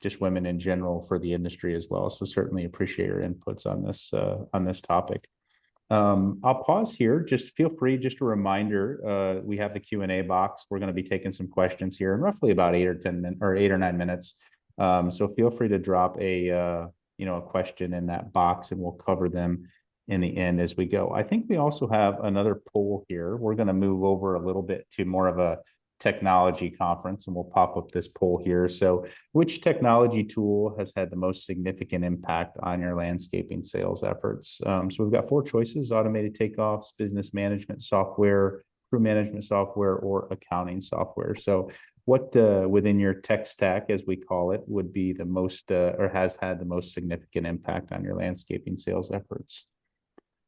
just women in general for the industry as well. So certainly appreciate your inputs on this topic. I'll pause here. Just feel free, just a reminder, we have the Q&A box. We're going to be taking some questions here in roughly about 8 or 9 minutes. So feel free to drop a question in that box, and we'll cover them in the end as we go. I think we also have another poll here. We're going to move over a little bit to more of a technology conference, and we'll pop up this poll here. So which technology tool has had the most significant impact on your landscaping sales efforts? So we've got 4 choices: automated takeoffs, business management software, crew management software, or accounting software. So what within your tech stack, as we call it, would be the most or has had the most significant impact on your landscaping sales efforts?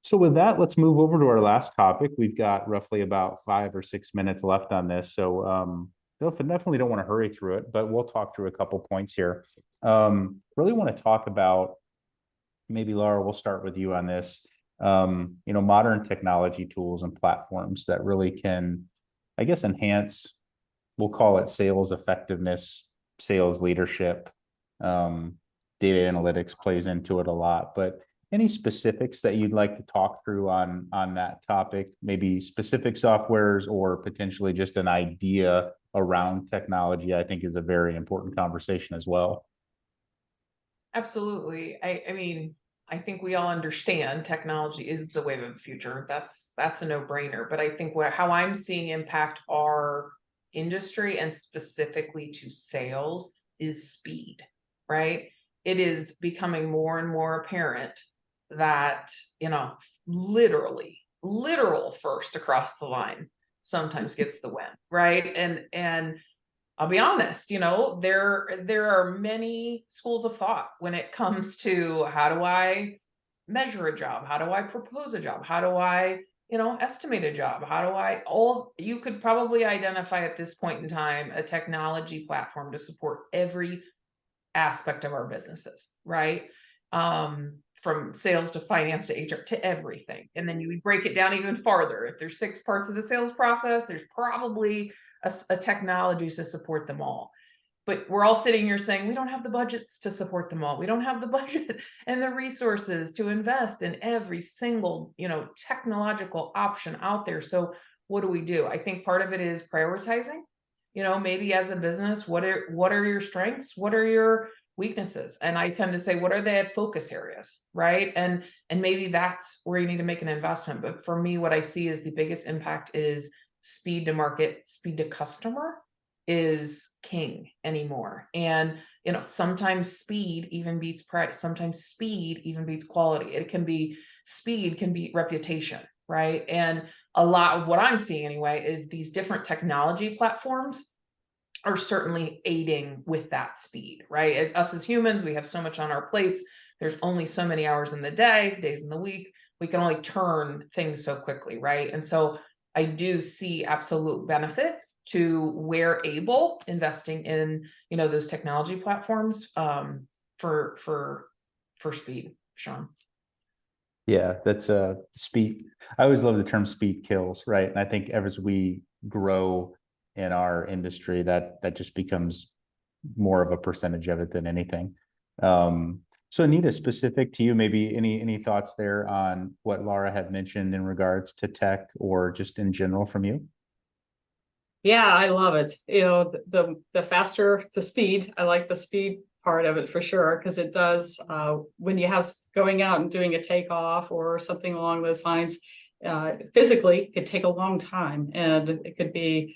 So with that, let's move over to our last topic. We've got roughly about 5 or 6 minutes left on this. So definitely don't want to hurry through it, but we'll talk through a couple points here. Really want to talk about, maybe Lara, we'll start with you on this. Modern technology tools and platforms that really can, I guess, enhance, we'll call it sales effectiveness, sales leadership. Data analytics plays into it a lot, but any specifics that you'd like to talk through on that topic, maybe specific softwares or potentially just an idea around technology, I think is a very important conversation as well. Absolutely. I mean, I think we all understand technology is the wave of the future. That's a no-brainer. But I think how I'm seeing impact our industry, and specifically to sales, is speed, right? It is becoming more and more apparent that, literal first across the line sometimes gets the win, right? And I'll be honest, there are many schools of thought when it comes to how do I measure a job? How do I propose a job? How do I, estimate a job? You could probably identify at this point in time a technology platform to support every aspect of our businesses, right? From sales to finance to HR to everything. And then you break it down even farther. If there's 6 parts of the sales process, there's probably a technology to support them all. But we're all sitting here saying, we don't have the budgets to support them all. We don't have the budget and the resources to invest in every single, technological option out there. So what do? I think part of it is prioritizing, maybe as a business, what are your strengths? What are your weaknesses? And I tend to say, what are the focus areas, right? And maybe that's where you need to make an investment. But for me, what I see is the biggest impact is speed to market, speed to customer is king anymore. And, you know, sometimes speed even beats price. Sometimes speed even beats quality. Speed can beat reputation, right? And a lot of what I'm seeing anyway is these different technology platforms are certainly aiding with that speed, right? As us as humans, we have so much on our plates. There's only so many hours in the day, days in the week. We can only turn things so quickly, right? And so I do see absolute benefit to, where able, investing in, you know, those technology platforms for speed, Shawn. Yeah, that's speed. I always love the term speed kills, right? And I think as we grow in our industry, that just becomes more of a percentage of it than anything. So Anita, specific to you, maybe any thoughts there on what Lara had mentioned in regards to tech or just in general from you? Yeah, I love it. You know, the faster the speed, I like the speed part of it for sure, because it does, when you have going out and doing a takeoff or something along those lines, physically it could take a long time, and it could be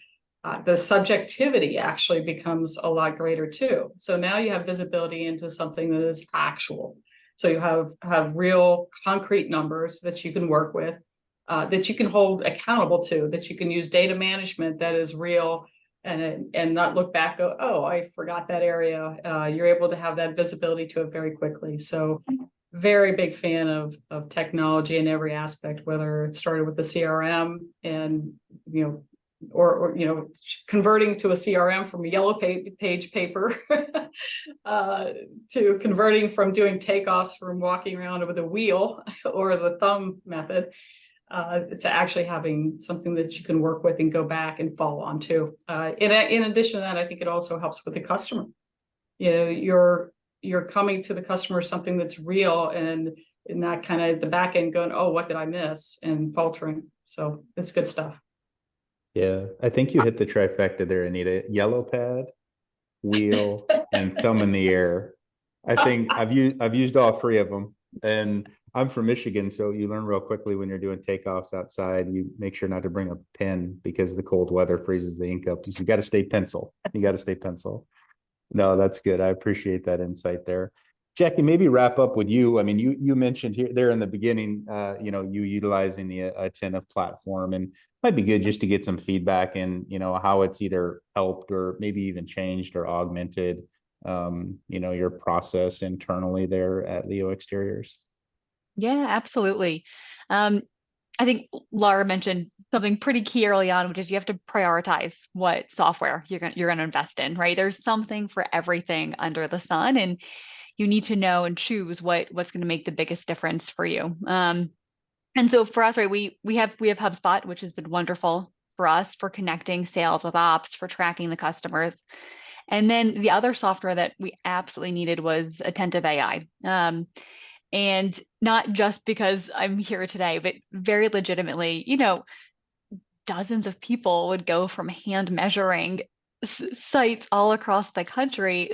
the subjectivity actually becomes a lot greater too. So now you have visibility into something that is actual. So you have real concrete numbers that you can work with, that you can hold accountable to, that you can use data management that is real, and not look back, go, oh, I forgot that area. You're able to have that visibility to it very quickly. So very big fan of technology in every aspect, whether it started with the CRM and, you know, or you know, converting to a CRM from a yellow page paper to converting from doing takeoffs from walking around with a wheel or the thumb method, to actually having something that you can work with and go back and follow on to. In addition to that, I think it also helps with the customer. You know, you're coming to the customer something that's real, and not kind of the back end going, oh, what did I miss, and faltering. So it's good stuff. Yeah, I think you hit the trifecta there, Anita. Yellow pad, wheel, and thumb in the air. I think I've used all three of them, and I'm from Michigan, so you learn real quickly when you're doing takeoffs outside. You make sure not to bring a pen because the cold weather freezes the ink up. So you got to stay pencil. You got to stay pencil. No, that's good. I appreciate that insight there. Jacquie, maybe wrap up with you. I mean, you mentioned here there in the beginning, you know, you utilizing the Attentive platform, and might be good just to get some feedback and, you know, how it's either helped or maybe even changed or augmented, you know, your process internally there at Leo Exteriors. Yeah, absolutely. I think Lara mentioned something pretty key early on, which is you have to prioritize what software you're going to invest in, right? There's something for everything under the sun, and you need to know and choose what's going to make the biggest difference for you. And so for us, right, we have HubSpot, which has been wonderful for us for connecting sales with ops, for tracking the customers. And then the other software that we absolutely needed was Attentive.ai. And not just because I'm here today, but very legitimately, you know, dozens of people would go from hand measuring sites all across the country,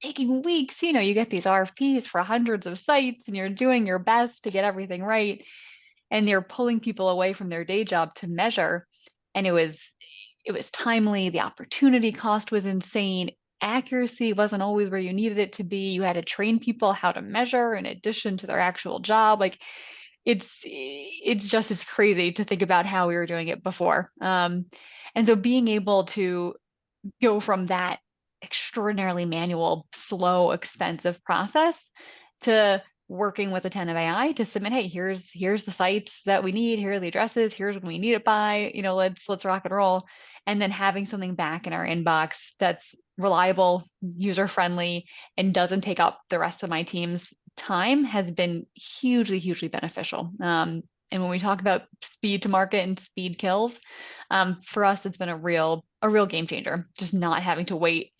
taking weeks. You know, you get these RFPs for hundreds of sites and you're doing your best to get everything right. And you're pulling people away from their day job to measure. And it was timely. The opportunity cost was insane. Accuracy wasn't always where you needed it to be. You had to train people how to measure in addition to their actual job. Like it's crazy to think about how we were doing it before. And so being able to go from that extraordinarily manual, slow, expensive process to working with Attentive.ai to submit, hey, here's the sites that we need, here are the addresses, here's when we need it by, you know, let's rock and roll. And then having something back in our inbox that's reliable, user-friendly, and doesn't take up the rest of my team's time has been hugely, hugely beneficial. And when we talk about speed to market and speed kills, for us, it's been a real game changer, just not having to wait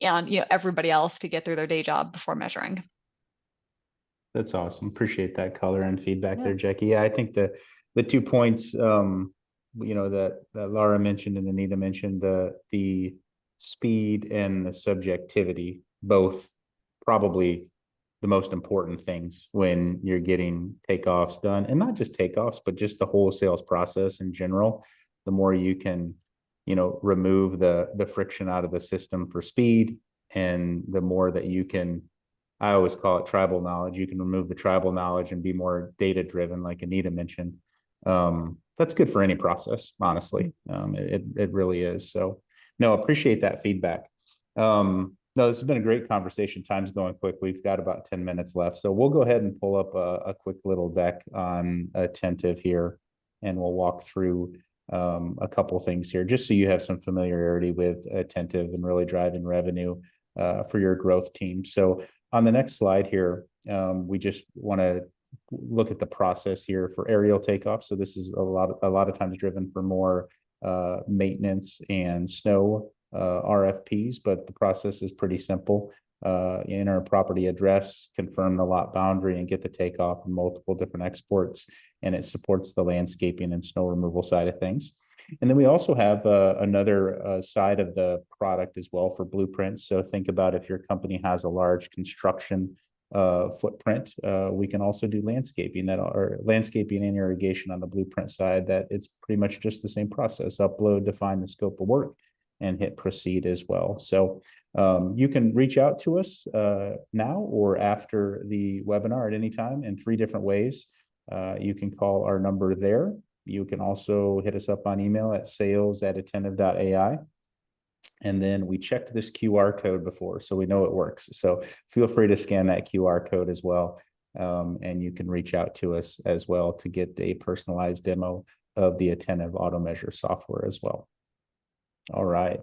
on, you know, everybody else to get through their day job before measuring. That's awesome. Appreciate that color and feedback there, Jacquie. Yeah, I think the 2 points, you know, that Lara mentioned and Anita mentioned, the speed and the subjectivity, both probably the most important things when you're getting takeoffs done, and not just takeoffs, but just the whole sales process in general. The more you can remove the friction out of the system for speed. And the more that you can, I always call it tribal knowledge. You can remove the tribal knowledge and be more data driven, like Anita mentioned. That's good for any process, honestly. It really is. So no, appreciate that feedback. No, this has been a great conversation. Time's going quick. We've got about 10 minutes left. So we'll go ahead and pull up a quick little deck on Attentive here, and we'll walk through a couple things here, just so you have some familiarity with Attentive and really driving revenue for your growth team. So on the next slide here, we just want to look at the process here for aerial takeoff. So this is a lot of times driven for more maintenance and snow RFPs, but the process is pretty simple. Enter a property address, confirm the lot boundary, and get the takeoff in multiple different exports. And it supports the landscaping and snow removal side of things. And then we also have another side of the product as well for blueprints. So think about if your company has a large construction footprint, we can also do landscaping and irrigation on the blueprint side. That it's pretty much just the same process: upload, define the scope of work, and hit proceed as well. So you can reach out to us now or after the webinar at any time in 3 different ways. You can call our number there. You can also hit us up on email at sales@attentive.ai. And then we checked this QR code before, so we know it works. So feel free to scan that QR code as well. And you can reach out to us as well to get a personalized demo of the Attentive Auto Measure software as well. All right.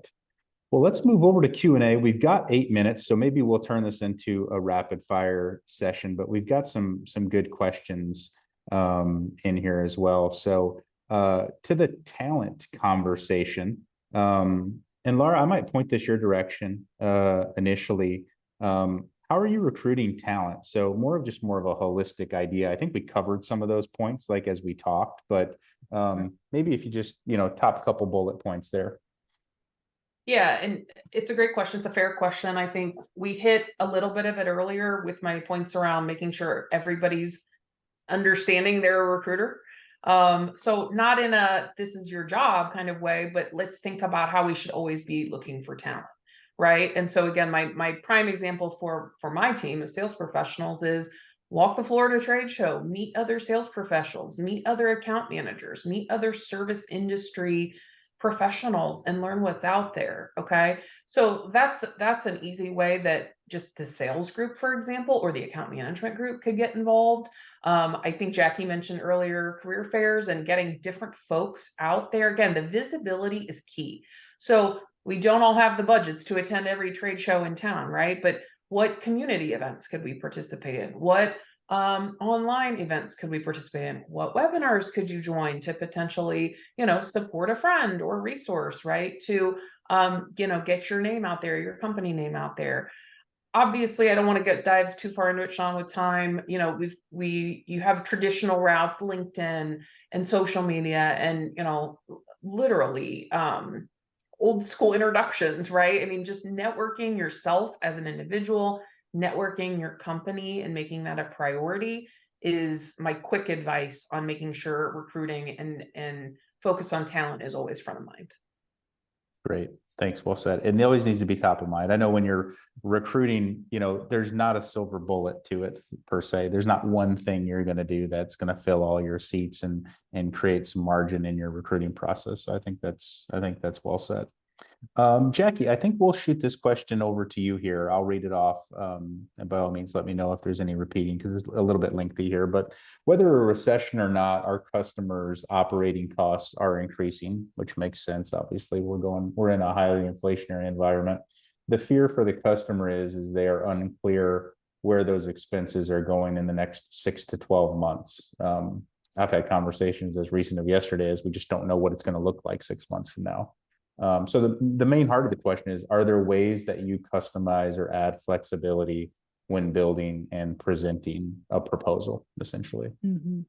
Well, let's move over to Q&A. We've got 8 minutes, so maybe we'll turn this into a rapid fire session, but we've got some good questions in here as well. So to the talent conversation, and Lara, I might point this your direction initially. How are you recruiting talent? So more of a holistic idea. I think we covered some of those points like as we talked, but maybe if you just, top a couple bullet points there. Yeah, and it's a great question. It's a fair question. I think we hit a little bit of it earlier with my points around making sure everybody's understanding they're a recruiter. So not in a this is your job kind of way, but let's think about how we should always be looking for talent, right? And so again, my prime example for my team of sales professionals is walk the floor at a trade show, meet other sales professionals, meet other account managers, meet other service industry professionals, and learn what's out there. Okay, so that's an easy way that just the sales group, for example, or the account management group could get involved. I think Jacquie mentioned earlier career fairs and getting different folks out there. Again, the visibility is key. So we don't all have the budgets to attend every trade show in town, right? But what community events could we participate in? What online events could we participate in? What webinars could you join to potentially, support a friend or resource, right? To, get your name out there, your company name out there. Obviously, I don't want to dive too far into it, Shawn, with time. You have traditional routes, LinkedIn and social media, and literally old school introductions, right? I mean, just networking yourself as an individual, networking your company, and making that a priority is my quick advice on making sure recruiting and focus on talent is always front of mind. Great. Thanks. Well said. And it always needs to be top of mind. I know when you're recruiting, there's not a silver bullet to it per se. There's not one thing you're going to do that's going to fill all your seats and create some margin in your recruiting process. So I think that's well said. Jacquie, I think we'll shoot this question over to you here. I'll read it off. And by all means, let me know if there's any repeating because it's a little bit lengthy here. But whether a recession or not, our customers' operating costs are increasing, which makes sense. Obviously, we're in a highly inflationary environment. The fear for the customer is they are unclear where those expenses are going in the next 6 to 12 months. I've had conversations as recent of yesterday as we just don't know what it's going to look like 6 months from now. So the main heart of the question is, are there ways that you customize or add flexibility when building and presenting a proposal, essentially? Mm-hmm.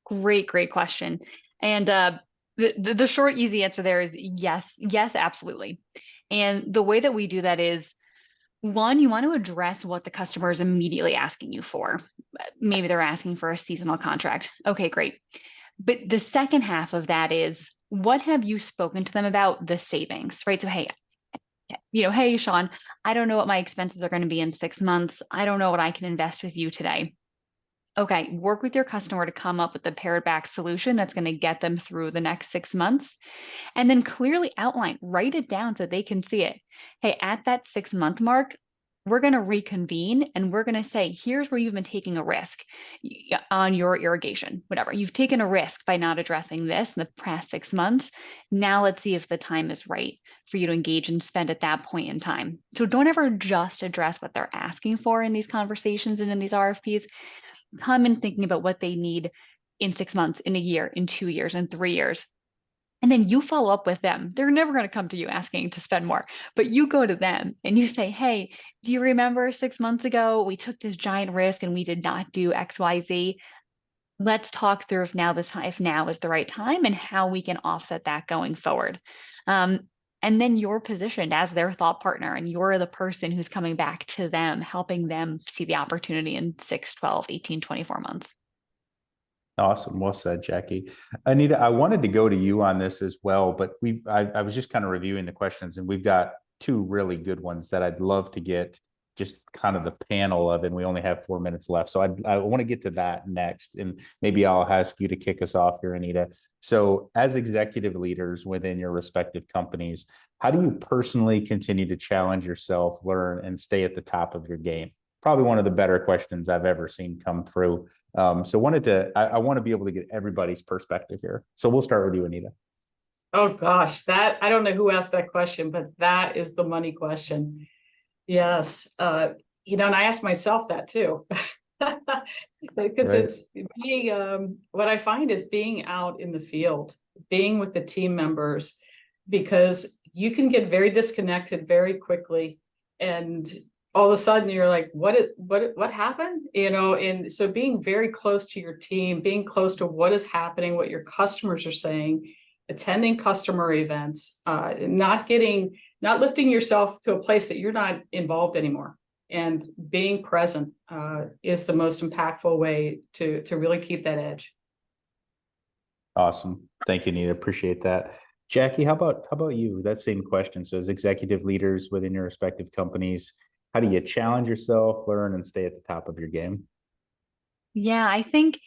Great question. And the short, easy answer there is yes, absolutely. And the way that we do that is, one, you want to address what the customer is immediately asking you for. Maybe they're asking for a seasonal contract. Okay, great. But the second half of that is, what have you spoken to them about the savings, right? So, hey, hey, Shawn, I don't know what my expenses are going to be in 6 months. I don't know what I can invest with you today. Okay, work with your customer to come up with a pared back solution that's going to get them through the next 6 months. And then clearly outline, write it down so they can see it. Hey, at that 6-month mark, we're going to reconvene and we're going to say, here's where you've been taking a risk on your irrigation, whatever. You've taken a risk by not addressing this in the past 6 months. Now let's see if the time is right for you to engage and spend at that point in time. So don't ever just address what they're asking for in these conversations and in these RFPs. Come in thinking about what they need in 6 months, in a year, in 2 years, in 3 years. And then you follow up with them. They're never going to come to you asking to spend more, but you go to them and you say, hey, do you remember 6 months ago, we took this giant risk and we did not do X, Y, Z. Let's talk through if now is the right time and how we can offset that going forward. And then you're positioned as their thought partner and you're the person who's coming back to them, helping them see the opportunity in 6, 12, 18, 24 months. Awesome. Well said, Jacquie. Anita, I wanted to go to you on this as well, but I was just kind of reviewing the questions and we've got two really good ones that I'd love to get just kind of the panel of, and we only have 4 minutes left. So I want to get to that next, and maybe I'll ask you to kick us off here, Anita. So as executive leaders within your respective companies, how do you personally continue to challenge yourself, learn, and stay at the top of your game? Probably one of the better questions I've ever seen come through. So I want to be able to get everybody's perspective here. So we'll start with you, Anita. Oh gosh, I don't know who asked that question, but that is the money question. Yes. And I ask myself that too, because it's being, what I find is being out in the field, being with the team members, because you can get very disconnected very quickly. And all of a sudden you're like, what happened? And so being very close to your team, being close to what is happening, what your customers are saying, attending customer events, not lifting yourself to a place that you're not involved anymore, and being present is the most impactful way to really keep that edge. Awesome. Thank you, Anita. Appreciate that. Jacquie, how about you? That same question. So as executive leaders within your respective companies, how do you challenge yourself, learn, and stay at the top of your game? Yeah, I think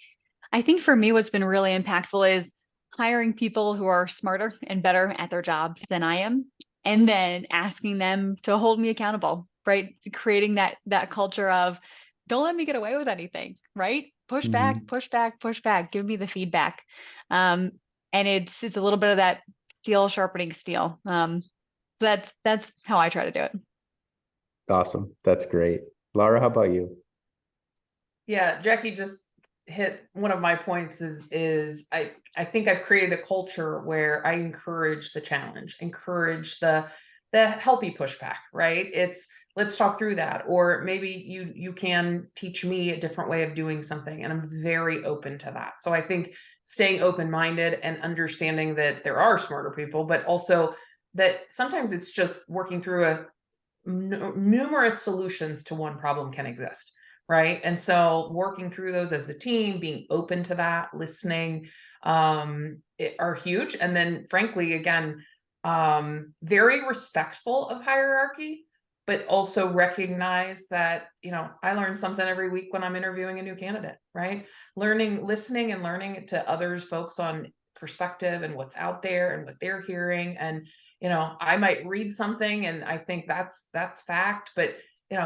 for me, what's been really impactful is hiring people who are smarter and better at their jobs than I am, and then asking them to hold me accountable, right? Creating that culture of don't let me get away with anything, right? Push back, push back, push back. Give me the feedback. And it's a little bit of that steel sharpening steel. So that's how I try to do it. Awesome. That's great. Lara, how about you? Yeah, Jacquie just hit one of my points is I think I've created a culture where I encourage the challenge, encourage the healthy pushback, right? It's let's talk through that, or maybe you can teach me a different way of doing something, and I'm very open to that. So I think staying open-minded and understanding that there are smarter people, but also that sometimes it's just working through numerous solutions to one problem can exist, right? And so working through those as a team, being open to that, listening, are huge. And then frankly, again, very respectful of hierarchy, but also recognize that, I learn something every week when I'm interviewing a new candidate, right? Listening and learning to others, folks on perspective and what's out there and what they're hearing. And I might read something and I think that's fact, but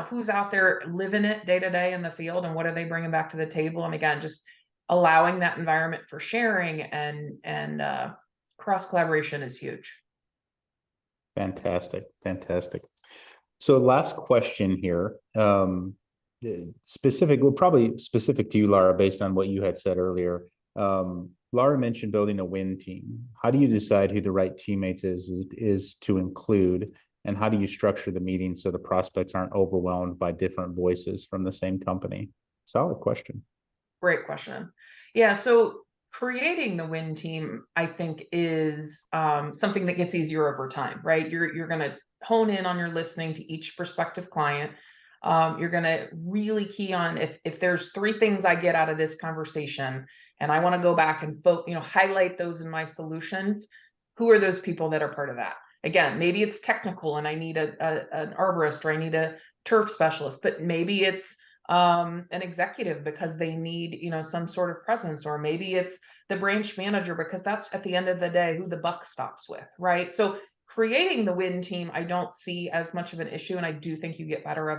who's out there living it day to day in the field, and what are they bringing back to the table? And again, just allowing that environment for sharing and cross collaboration is huge. Fantastic. So last question here, probably specific to you, Lara, based on what you had said earlier. Lara mentioned building a win team. How do you decide who the right teammates is to include, and how do you structure the meeting so the prospects aren't overwhelmed by different voices from the same company? Solid question. Great question. Yeah, so creating the win team, I think, is something that gets easier over time, right? You're going to hone in on your listening to each prospective client. You're going to really key on if there's 3 things I get out of this conversation, and I want to go back and highlight those in my solutions. who are those people that are part of that? Again, maybe it's technical and I need an arborist, or I need a turf specialist, but maybe it's an executive because they need, you know, some sort of presence, or maybe it's the branch manager because that's at the end of the day who the buck stops with, right? So creating the win team, I don't see as much of an issue, and I do think you get better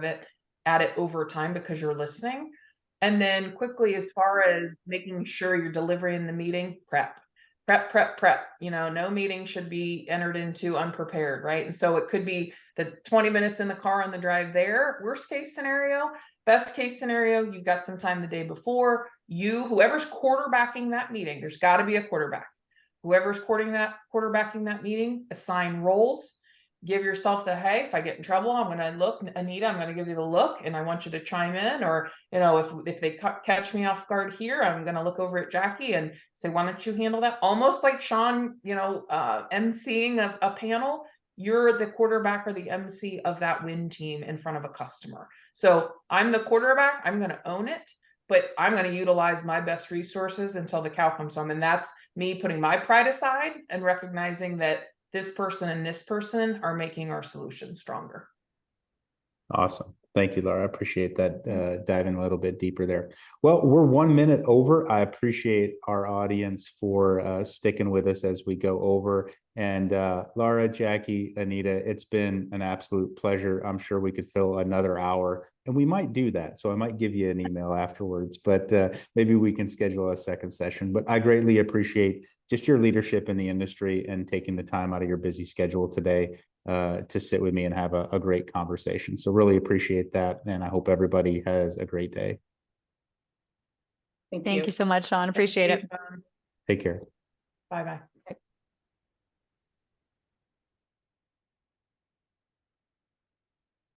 at it over time because you're listening. And then quickly, as far as making sure you're delivering the meeting, prep. You know, no meeting should be entered into unprepared, right? And so it could be the 20 minutes in the car on the drive there, worst case scenario. Best case scenario, you've got some time the day before. Whoever's quarterbacking that meeting, there's got to be a quarterback. Whoever's quarterbacking that meeting, assign roles. Give yourself the, hey, if I get in trouble, I'm going to look, Anita, I'm going to give you the look, and I want you to chime in. Or, you know, if they catch me off guard here, I'm going to look over at Jacquie and say, why don't you handle that? Almost like Shawn, you know, emceeing a panel. You're the quarterback or the MC of that win team in front of a customer. So I'm the quarterback. I'm going to own it, but I'm going to utilize my best resources until the cow comes home. And that's me putting my pride aside and recognizing that this person and this person are making our solution stronger. Awesome. Thank you, Lara. I appreciate that, diving a little bit deeper there. Well, we're 1 minute over. I appreciate our audience for sticking with us as we go over. And Lara, Jacquie, Anita, it's been an absolute pleasure. I'm sure we could fill another hour, and we might do that. So I might give you an email afterwards, but maybe we can schedule a second session. But I greatly appreciate just your leadership in the industry and taking the time out of your busy schedule today to sit with me and have a great conversation. So really appreciate that. And I hope everybody has a great day. Thank Thank you so much, Shawn. Appreciate it. Take care. Bye-bye.